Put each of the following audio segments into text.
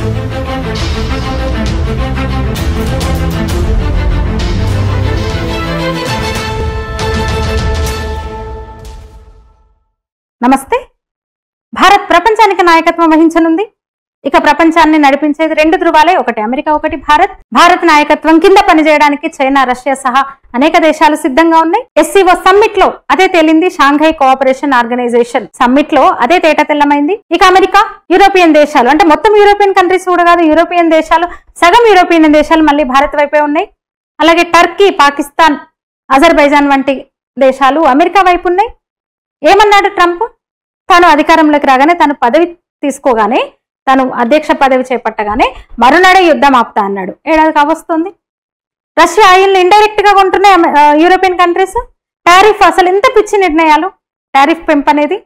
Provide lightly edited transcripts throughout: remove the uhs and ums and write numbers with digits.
నమస్తే. భారత్ ప్రపంచానికి నాయకత్వం వహించనుంది. ఇక ప్రపంచాన్ని నడిపించేది రెండు ధృవాలే, ఒకటి అమెరికా, ఒకటి భారత్. భారత్ నాయకత్వం కింద పనిచేయడానికి చైనా, రష్యా సహా అనేక దేశాలు సిద్ధంగా ఉన్నాయి. SCO సమ్మిట్ లో అదే తేలింది. షాంఘై కోఆపరేషన్ ఆర్గనైజేషన్ సమ్మిట్ లో అదే తేట తెల్లమైంది. ఇక అమెరికా, యూరోపియన్ దేశాలు, అంటే మొత్తం యూరోపియన్ కంట్రీస్ కూడా కాదు, యూరోపియన్ దేశాలు, సగం యూరోపియన్ దేశాలు మళ్ళీ భారత్ వైపే ఉన్నాయి. అలాగే టర్కీ, పాకిస్తాన్, అజర్బైజాన్ వంటి దేశాలు అమెరికా వైపు ఉన్నాయి. ఏమన్నాడు ట్రంప్? తాను అధికారంలోకి రాగానే, తను పదవి తీసుకోగానే, తను అధ్యక్ష పదవి చేపట్టగానే మరునాడే యుద్ధం ఆపుతా అన్నాడు. ఏడాది కావస్తుంది. రష్యా ఆయిల్ ఇండైరెక్ట్ గా కొంటున్నాయి యూరోపియన్ కంట్రీస్. టారిఫ్, అసలు ఎంత పిచ్చి నిర్ణయాలు! టారిఫ్ పెంపు అనేది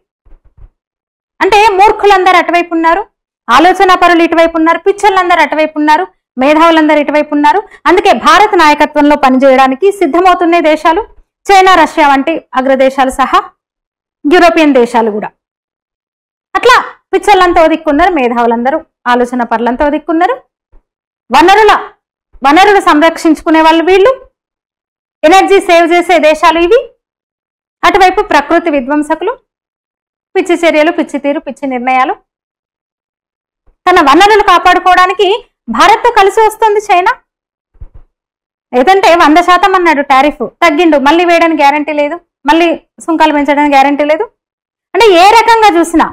అంటే మూర్ఖులందరూ అటువైపు ఉన్నారు, ఆలోచన పరులు ఇటువైపు ఉన్నారు, పిచ్చర్లందరూ అటువైపు ఉన్నారు, మేధావులందరూ ఇటువైపు ఉన్నారు. అందుకే భారత్ నాయకత్వంలో పనిచేయడానికి సిద్ధమవుతున్నాయి దేశాలు. చైనా, రష్యా వంటి అగ్రదేశాలు సహా యూరోపియన్ దేశాలు కూడా. అట్లా పిచ్చర్లంతా ఒదిక్కున్నారు, మేధావులందరూ, ఆలోచన పరులంతా ఒదిక్కున్నారు. వనరులు సంరక్షించుకునే వాళ్ళు వీళ్ళు, ఎనర్జీ సేవ్ చేసే దేశాలు ఇవి. అటువైపు ప్రకృతి విధ్వంసకులు, పిచ్చి చర్యలు, పిచ్చి తీరు, పిచ్చి నిర్ణయాలు. తన వనరులు కాపాడుకోవడానికి భారత్తో కలిసి వస్తుంది చైనా. ఏదంటే 100% అన్నాడు టారిఫ్, తగ్గిండు, మళ్ళీ వేయడానికి గ్యారంటీ లేదు, మళ్ళీ సుంకాలు పెంచడానికి గ్యారంటీ లేదు. అంటే ఏ రకంగా చూసినా,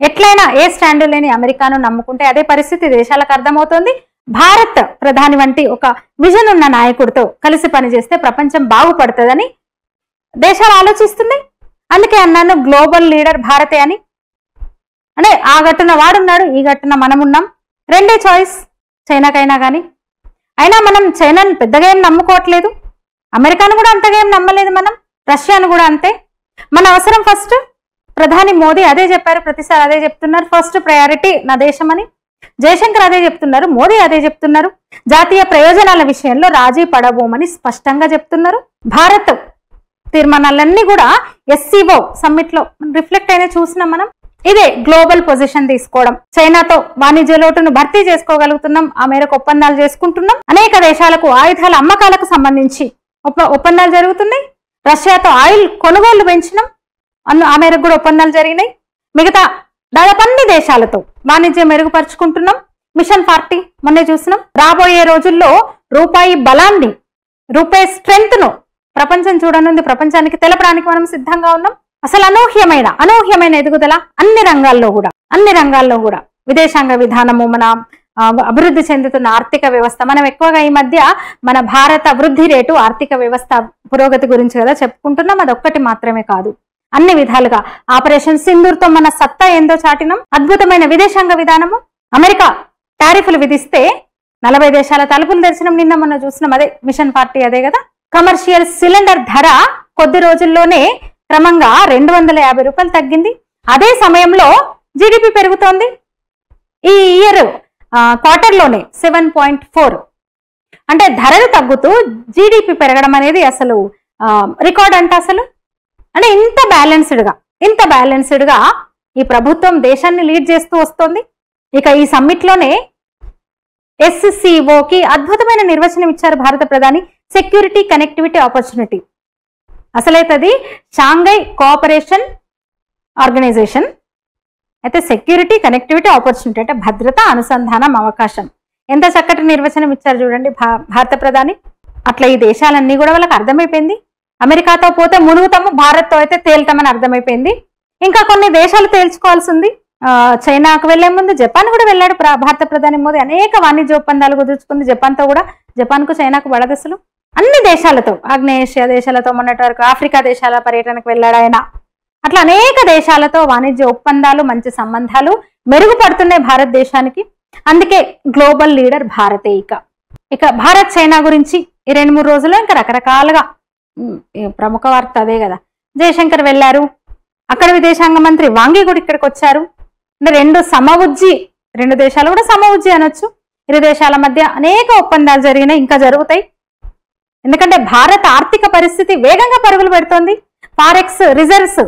ఎట్లయినా ఏ స్టాండ్ లేని అమెరికాను నమ్ముకుంటే అదే పరిస్థితి దేశాలకు అర్థమవుతోంది. భారత్ ప్రధాని వంటి ఒక విజన్ ఉన్న నాయకుడితో కలిసి పనిచేస్తే ప్రపంచం బాగుపడుతుందని దేశాలు ఆలోచిస్తున్నాయి. అందుకే అన్నాను గ్లోబల్ లీడర్ భారతే అని. అంటే ఆ గట్టున వాడున్నాడు, ఈ గట్టున మనం ఉన్నాం, రెండే చాయిస్ చైనాకైనా కానీ. అయినా మనం చైనాను పెద్దగా ఏం నమ్ముకోవట్లేదు, అమెరికాను కూడా అంతగా ఏం నమ్మలేదు మనం, రష్యాను కూడా అంతే. మన అవసరం ఫస్ట్. ప్రధాని మోదీ అదే చెప్పారు, ప్రతిసారి అదే చెప్తున్నారు, ఫస్ట్ ప్రయారిటీ నా దేశం అని. జయశంకర్ అదే చెప్తున్నారు, మోదీ అదే చెప్తున్నారు. జాతీయ ప్రయోజనాల విషయంలో రాజీ పడబోమని స్పష్టంగా చెప్తున్నారు. భారత్ తీర్మానాలన్నీ కూడా SCO సమ్మిట్ లో రిఫ్లెక్ట్ అయినా చూసినాం మనం. ఇదే గ్లోబల్ పొజిషన్ తీసుకోవడం. చైనాతో వాణిజ్య లోటును భర్తీ చేసుకోగలుగుతున్నాం, ఆ మేరకు ఒప్పందాలు చేసుకుంటున్నాం. అనేక దేశాలకు ఆయుధాల అమ్మకాలకు సంబంధించి ఒప్పందాలు జరుగుతున్నాయి. రష్యాతో ఆయిల్ కొనుగోళ్లు పెంచినాం, ఆ మేరకు కూడా ఒప్పందాలు జరిగినాయి. మిగతా దాదాపు అన్ని దేశాలతో వాణిజ్యం మెరుగుపరుచుకుంటున్నాం. మిషన్ 40 మొన్నే చూసినాం. రాబోయే రోజుల్లో రూపాయి బలాన్ని, రూపాయి స్ట్రెంగ్త్ ను ప్రపంచం చూడనుంది. ప్రపంచానికి తెలపడానికి మనం సిద్ధంగా ఉన్నాం. అసలు అనూహ్యమైన ఎదుగుదల అన్ని రంగాల్లో కూడా. విదేశాంగ విధానము, మన అభివృద్ధి చెందుతున్న ఆర్థిక వ్యవస్థ. మనం ఎక్కువగా ఈ మధ్య మన భారత వృద్ధి రేటు, ఆర్థిక వ్యవస్థ పురోగతి గురించి కదా చెప్పుకుంటున్నాం. అదొక్కటి మాత్రమే కాదు, అన్ని విధాలుగా ఆపరేషన్ సింధూర్తో మన సత్తా ఏందో చాటినాం. అద్భుతమైన విదేశాంగ విధానము. అమెరికా టారిఫ్లు విధిస్తే 40 దేశాల తలుపులు తెరిచినాం. నిన్న మొన్న చూసినాం, అదే మిషన్ 40 అదే కదా. కమర్షియల్ సిలిండర్ ధర కొద్ది రోజుల్లోనే క్రమంగా 250 రూపాయలు తగ్గింది. అదే సమయంలో GDP పెరుగుతోంది. ఈ ఇయర్ క్వార్టర్లోనే 7.4. అంటే ధరలు తగ్గుతూ GDP పెరగడం అనేది అసలు రికార్డ్ అంట. అసలు అంటే ఇంత బ్యాలెన్స్డ్ గా ఈ ప్రభుత్వం దేశాన్ని లీడ్ చేస్తూ వస్తోంది. ఇక ఈ సమ్మిట్ లోనే SCOకి అద్భుతమైన నిర్వచనం ఇచ్చారు భారత ప్రధాని. Security, connectivity, opportunity. అసలైతే షాంఘై కోఆపరేషన్ ఆర్గనైజేషన్ అయితే సెక్యూరిటీ, కనెక్టివిటీ, ఆపర్చునిటీ అంటే భద్రత, అనుసంధానం, అవకాశం. ఎంత చక్కటి నిర్వచనం ఇచ్చారు చూడండి భారత ప్రధాని. అట్లా ఈ దేశాలన్నీ కూడా వాళ్ళకి అర్థమైపోయింది. అమెరికాతో పోతే మునుగుతాము, భారత్తో అయితే తేల్తామని అర్థమైపోయింది. ఇంకా కొన్ని దేశాలు తేల్చుకోవాల్సి ఉంది. చైనాకు వెళ్లే ముందు జపాన్ కూడా వెళ్ళాడు భారత ప్రధాని మోదీ. అనేక వాణిజ్య ఒప్పందాలు కుదుర్చుకుంది జపాన్తో కూడా. జపాన్కు చైనాకు వడదశలు. అన్ని దేశాలతో, ఆగ్నేయేషియా దేశాలతో, మొన్నటి వరకు ఆఫ్రికా దేశాల పర్యటనకు వెళ్ళాడు ఆయన. అట్లా అనేక దేశాలతో వాణిజ్య ఒప్పందాలు, మంచి సంబంధాలు మెరుగుపడుతున్నాయి భారతదేశానికి. అందుకే గ్లోబల్ లీడర్ భారతే. ఇక భారత్ చైనా గురించి ఈ 2-3 రోజుల్లో ఇంకా రకరకాలుగా ప్రముఖ వార్త అదే కదా. జయశంకర్ వెళ్ళారు, అక్కడ విదేశాంగ మంత్రి వాంగి కూడా ఇక్కడికి వచ్చారు. అంటే రెండు దేశాలు కూడా సమవుజ్జి అనొచ్చు. ఇరు దేశాల మధ్య అనేక ఒప్పందాలు జరిగినాయి, ఇంకా జరుగుతాయి. ఎందుకంటే భారత ఆర్థిక పరిస్థితి వేగంగా పరుగులు పెడుతోంది. ఫారెక్స్ రిజర్వ్స్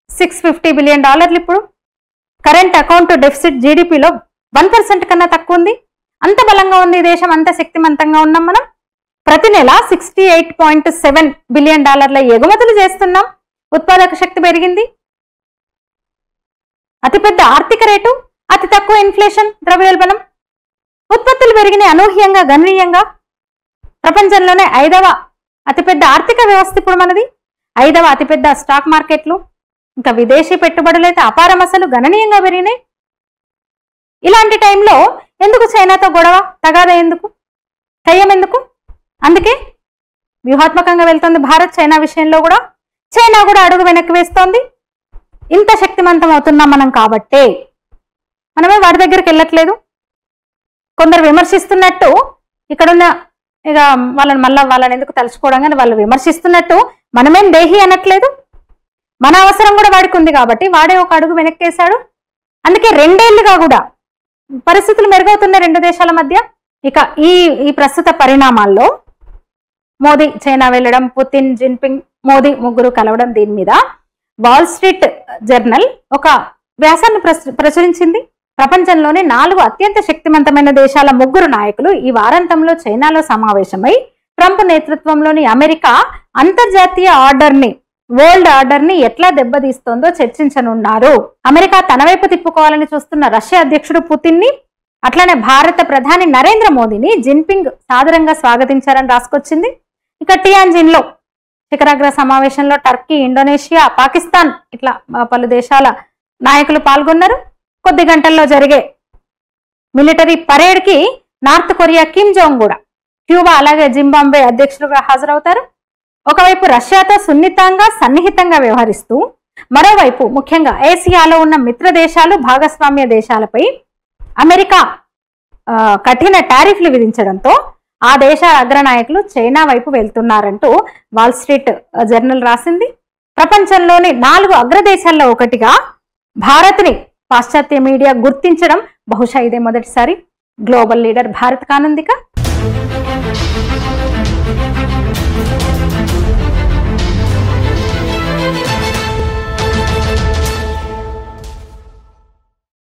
$650 బిలియన్ ఇప్పుడు. కరెంట్ అకౌంట్ డెఫిసిట్ జీడిపిలో 1% కన్నా తక్కువ ఉంది. అంత బలంగా ఉంది ఈ దేశం, అంత శక్తివంతంగా ఉన్నాం మనం. ప్రతి నెల $68.7 బిలియన్ ఎగుమతులు చేస్తున్నాం. ఉత్పాదక శక్తి పెరిగింది. అతిపెద్ద ఆర్థిక రేటు, అతి తక్కువ ఇన్ఫ్లేషన్, ద్రవ్యోల్బణం. ఉత్పత్తులు పెరిగినాయి అనూహ్యంగా, గణనీయంగా. ప్రపంచంలోనే 5వ అతిపెద్ద ఆర్థిక వ్యవస్థ ఇప్పుడు మనది. 5వ అతిపెద్ద స్టాక్ మార్కెట్లు. ఇంకా విదేశీ పెట్టుబడులు అయితే అపారం, అసలు గణనీయంగా పెరిగినాయి. ఇలాంటి టైంలో ఎందుకు చైనాతో గొడవ, తగాదా ఎందుకు, కయ్యం ఎందుకు? అందుకే వ్యూహాత్మకంగా వెళ్తోంది భారత్ చైనా విషయంలో కూడా. చైనా కూడా అడుగు వెనక్కి వేస్తోంది. ఇంత శక్తివంతం అవుతున్నాం మనం కాబట్టే మనమే వాడి దగ్గరికి వెళ్ళట్లేదు. కొందరు విమర్శిస్తున్నట్టు ఇక్కడున్న ఇక వాళ్ళని ఎందుకు తలుచుకోవడం, కానీ వాళ్ళు విమర్శిస్తున్నట్టు మనమేం దేహి అనట్లేదు. మన అవసరం కూడా వాడికి ఉంది కాబట్టి వాడే ఒక అడుగు వెనక్కేశాడు. అందుకే 2 ఏళ్లుగా కూడా పరిస్థితులు మెరుగవుతున్నాయి 2 దేశాల మధ్య. ఇక ఈ ప్రస్తుత పరిణామాల్లో మోదీ చైనా వెళ్ళడం, పుతిన్, జిన్పింగ్, మోదీ ముగ్గురు కలవడం, దీని మీద వాల్ స్ట్రీట్ జర్నల్ ఒక వ్యాసాన్ని ప్రచురించింది. ప్రపంచంలోని 4 అత్యంత శక్తివంతమైన దేశాల 3 నాయకులు ఈ వారాంతంలో చైనాలో సమావేశమై ట్రంప్ నేతృత్వంలోని అమెరికా అంతర్జాతీయ వరల్డ్ ఆర్డర్ ని ఎట్లా దెబ్బతీస్తోందో చర్చించనున్నారు. అమెరికా తన వైపు తిప్పుకోవాలని చూస్తున్న రష్యా అధ్యక్షుడు పుతిన్ ని, అట్లానే భారత ప్రధాని నరేంద్ర మోదీని జిన్పింగ్ సాదరంగా స్వాగతించారని రాసుకొచ్చింది. ఇక టియాన్జిన్ లో శిఖరాగ్ర సమావేశంలో టర్కీ, ఇండోనేషియా, పాకిస్తాన్ ఇట్లా పలు దేశాల నాయకులు పాల్గొన్నారు. కొద్ది గంటల్లో జరిగే మిలిటరీ పరేడ్ కి నార్త్ కొరియా కిమ్ జోంగ్ కూడా, క్యూబా అలాగే జింబాబ్వే అధ్యక్షులుగా హాజరవుతారు. ఒకవైపు రష్యాతో సున్నితంగా సన్నిహితంగా వ్యవహరిస్తూ, మరోవైపు ముఖ్యంగా ఏసియాలో ఉన్న మిత్ర దేశాలు, భాగస్వామ్య దేశాలపై అమెరికా కఠిన టారిఫ్లు విధించడంతో ఆ దేశాల అగ్రనాయకులు చైనా వైపు వెళ్తున్నారంటూ వాల్ స్ట్రీట్ జర్నల్ రాసింది. ప్రపంచంలోని 4 అగ్రదేశాల్లో ఒకటిగా భారత్ని పాశ్చాత్య మీడియా గుర్తించడం బహుశా ఇదే మొదటిసారి. Global leader Bharat కానుందిక.